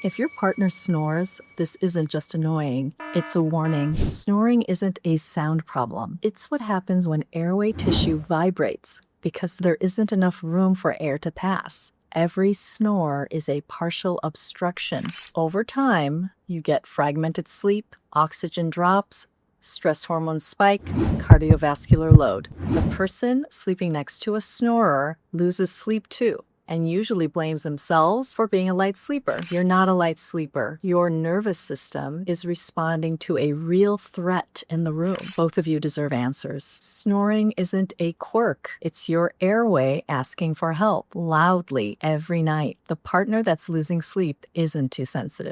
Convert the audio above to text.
If your partner snores, this isn't just annoying, it's a warning. Snoring isn't a sound problem. It's what happens when airway tissue vibrates because there isn't enough room for air to pass. Every snore is a partial obstruction. Over time, you get fragmented sleep, oxygen drops, stress hormones spike, cardiovascular load. The person sleeping next to a snorer loses sleep too, and usually blames themselves for being a light sleeper. You're not a light sleeper. Your nervous system is responding to a real threat in the room. Both of you deserve answers. Snoring isn't a quirk. It's your airway asking for help loudly every night. The partner that's losing sleep isn't too sensitive.